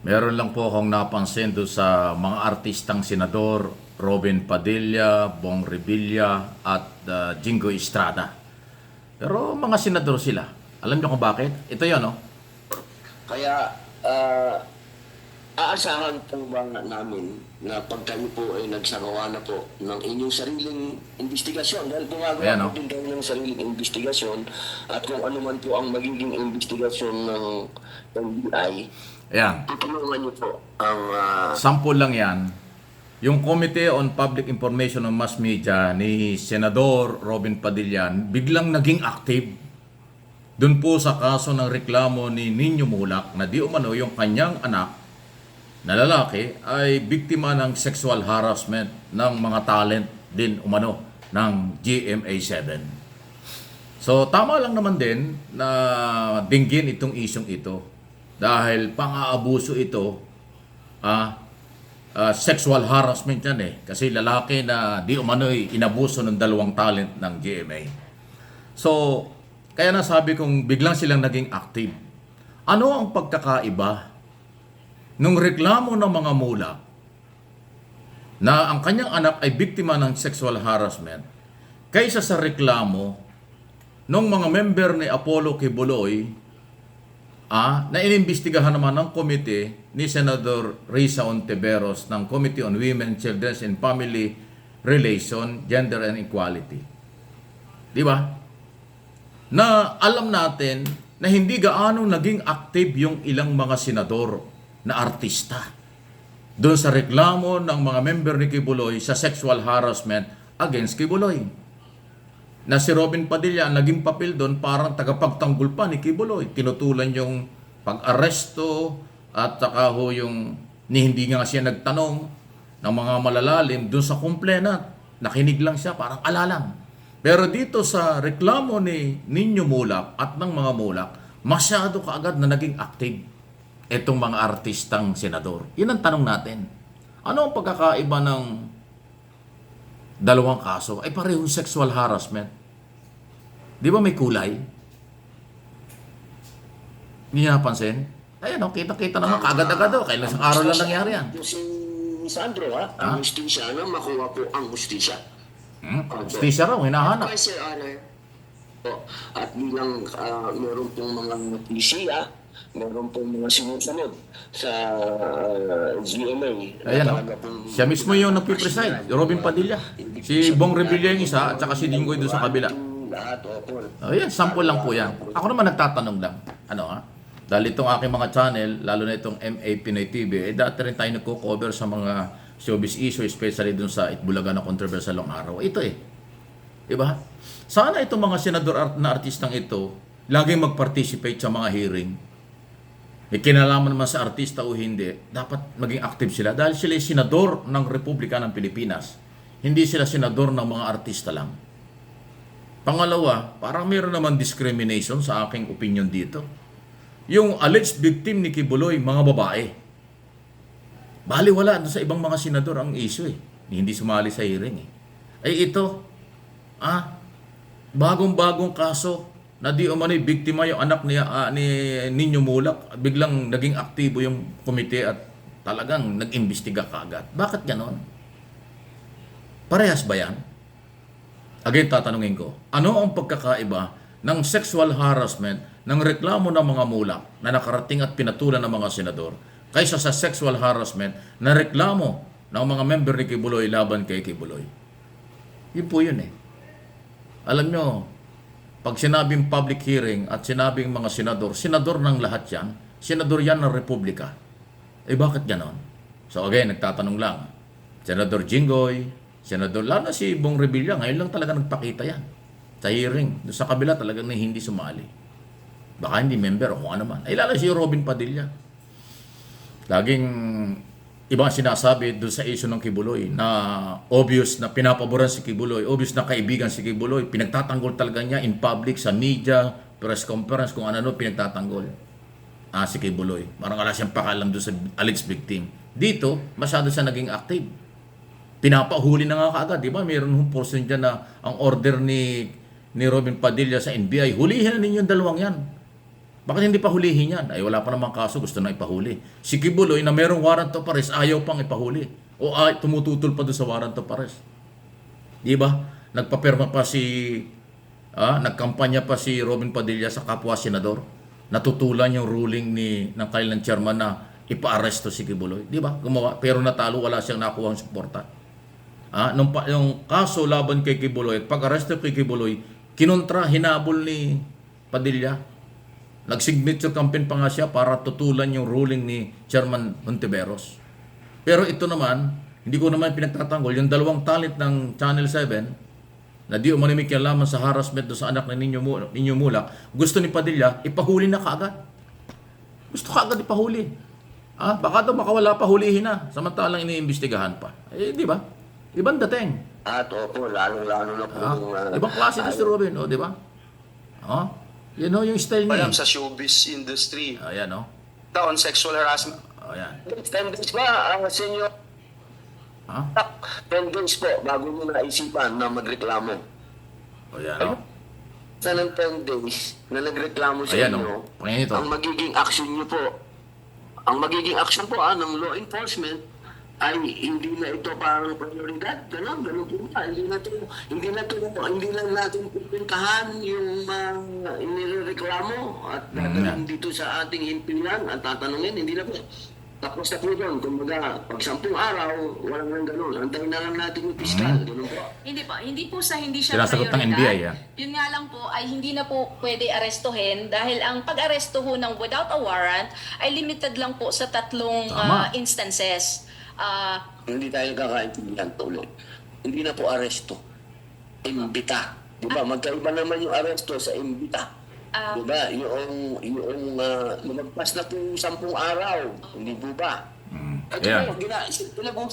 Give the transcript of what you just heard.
Meron lang po akong napansin doon sa mga artistang senador, Robin Padilla, Bong Revilla, at Jingo Estrada. Pero mga senador sila. Alam niyo kung bakit? Ito yun, no? Kaya aasahan po ba namin na pag kayo po ay nagsagawa na po ng inyong sariling investigasyon dahil Ayan, gumagawa no? po din kayo ng sariling investigasyon at kung ano man po ang magiging investigasyon ng NBI, Ayan. tutulungan niyo po ang Sample lang yan. Yung Committee on Public Information and Mass Media ni Senador Robin Padilla biglang naging active doon po sa kaso ng reklamo ni Nino Mulak na di umano yung kanyang anak na lalaki ay biktima ng sexual harassment ng mga talent din umano ng GMA7. So tama lang naman din na dinggin itong isyong ito dahil pang-aabuso ito, sexual harassment yan eh. Kasi lalaki na di umano'y inabuso ng dalawang talent ng GMA. So, kaya nasabi kong biglang silang naging active. Ano ang pagkakaiba nung reklamo ng mga mula na ang kanyang anak ay biktima ng sexual harassment kaysa sa reklamo ng mga member ni Apollo Kibuloy na inimbestigahan naman ng komite ni Senador Risa Ontiveros ng Committee on Women, Children and Family Relation, Gender and Equality. Di ba? Na alam natin na hindi gaano naging active yung ilang mga senador na artista doon sa reklamo ng mga member ni Kibuloy sa sexual harassment against Kibuloy. Na si Robin Padilla naging papel doon parang tagapagtanggol pa ni Kibuloy. Tinutulan yung pag-aresto at saka ho yung hindi nga siya nagtanong ng mga malalalim doon sa complainant. Nakinig lang siya, parang alalang. Pero dito sa reklamo ni Nino Mulak at ng mga Mulak, masyado kaagad na naging active itong mga artistang senador. Yun ang tanong natin. Ano ang pagkakaiba ng dalawang kaso? Ay parehong sexual harassment. Di ba may kulay? Hindi niya napansin? Ayan o, kita-kita naman kaagad-agad o. Kailan isang araw lang nangyari yan. si Sandro ang hustisya na makuha po ang hustisya. Justisya raw, hinahanap. Of course, Your Honor. At bilang meron pong mga notisya, meron pong mga sinusunod sa GMA. Ayan o. Siya mismo yung nagpipreside, Robin Padilla. Si Bong Revilla yung isa at saka si Dingoy doon sa kabila. Ayan, sample lang po yan. Ako naman nagtatanong lang. Dahil itong aking mga channel, lalo na itong MA Pinoy TV, dati rin tayo nagko-cover sa mga showbiz issue, especially dun sa Itbulaga na controversial long araw. Ito eh. Diba? Sana itong mga senador na artistang ito, laging mag-participate sa mga hearing. May kinalaman naman sa artista o hindi, dapat maging active sila dahil sila ay senador ng Republika ng Pilipinas. Hindi sila senador ng mga artista lang. Pangalawa, parang mayroon naman discrimination sa aking opinion dito. Yung alleged victim ni Kibuloy, mga babae. Baliwala doon sa ibang mga senador ang issue eh. Hindi sumali sa hearing eh. Ay ito, bagong-bagong kaso na di umano'y biktima yung anak ni Nino Mulak. Biglang naging aktibo yung komite at talagang nag-imbestiga kaagad. Bakit ganon? Parehas ba yan? Again, tatanungin ko, ano ang pagkakaiba ng sexual harassment ng reklamo ng mga Mulak na nakarating at pinatulan ng mga senador kaysa sa sexual harassment na reklamo ng mga member ni Kibuloy laban kay Kibuloy? Yun po yun eh. Alam nyo, pag sinabing public hearing at sinabing mga senador, senador ng lahat yan, senador yan ng Republika. Eh bakit ganon? So again, nagtatanong lang, Senador Jinggoy, Senador, lalo na si Bong Revilla, ngayon lang talaga nagpakita yan sa hearing. Sa kabila talagang hindi sumali. Baka hindi member o kung ano man. Ay lalo si Robin Padilla. Laging ibang sinasabi doon sa issue ng Kibuloy na obvious na pinapaboran si Kibuloy, obvious na kaibigan si Kibuloy, pinagtatanggol talaga niya in public, sa media, press conference, kung ano pinagtatanggol. Si Kibuloy. Parang wala siyang pakalam doon sa alleged victim. Dito, masyado siya naging active. Pinapahuli na nga kaagad, di ba? Mayroon hong portion dyan na ang order ni Robin Padilla sa NBI, hulihin na ninyo yung dalawang yan. Bakit hindi pa hulihin yan? Ay wala pa namang kaso, gusto na ipahuli. Si Kibuloy na merong warrant of arrest, ayaw pang ipahuli. O tumututol pa doon sa warrant of arrest. Di ba? Nagpapirma pa nagkampanya pa si Robin Padilla sa kapwa senador. Natutulan yung ruling ng kanilang chairman na ipa-arresto si Kibuloy. Di ba? Gumawa, pero natalo, wala siyang nakuha ang suporta. Yung kaso laban kay Kibuloy at pag-arresto kay Kibuloy, kinontra, hinabol ni Padilla. Nag-signature campaign pa nga siya para tutulan yung ruling ni Chairman Hontiveros. Pero ito naman, hindi ko naman pinagtatanggol, yung dalawang talent ng Channel 7 na di umanimik yung laman sa harassment doon sa anak ng Ninyo Mulak, gusto ni Padilla, ipahuli na kaagad. Gusto kaagad ipahuli. Baka daw makawala pa, hulihin na. Samantalang iniimbestigahan pa. Di ba? Ibang dating. At opo, lalo-lalo na po yung... Ibang klase na si Robin, di ba? Yan yung style niya. Alam sa showbiz industry. Ayan, On sexual harassment. Ayan. 10 days ba, senyor? 10 days po, bago nyo naisipan na magreklamo. Ayan, Sa ng 10 days na nagreklamo sa Ayan, inyo, Pangyan ito. ang magiging action nyo po, ng law enforcement ay hindi na ito parang prioridad. Ganun po ba? Hindi na natin pupuntahan yung inireklamo at dadalhin dito sa ating himpilan at tatanungin. Hindi na po. Tapos na po doon. Kumbaga, pag 10 araw, walang nang ganun. Antayin na lang natin yung piskal. Ganun po. Hindi siya Sinasagot ng prioridad. NBI, Yun nga lang po ay hindi na po pwede arestuhin dahil ang pag-aresto ho ng without a warrant ay limited lang po sa 3 Tama. instances. Hindi tayo kakaintindihan ulit. Hindi na po aresto. Imbita. Diba? Magkaiba naman yung aresto sa imbita. Diba? Yung lumagpas na po 10 araw. Hindi po ba? Ito Ayan. po, pinag-uusapan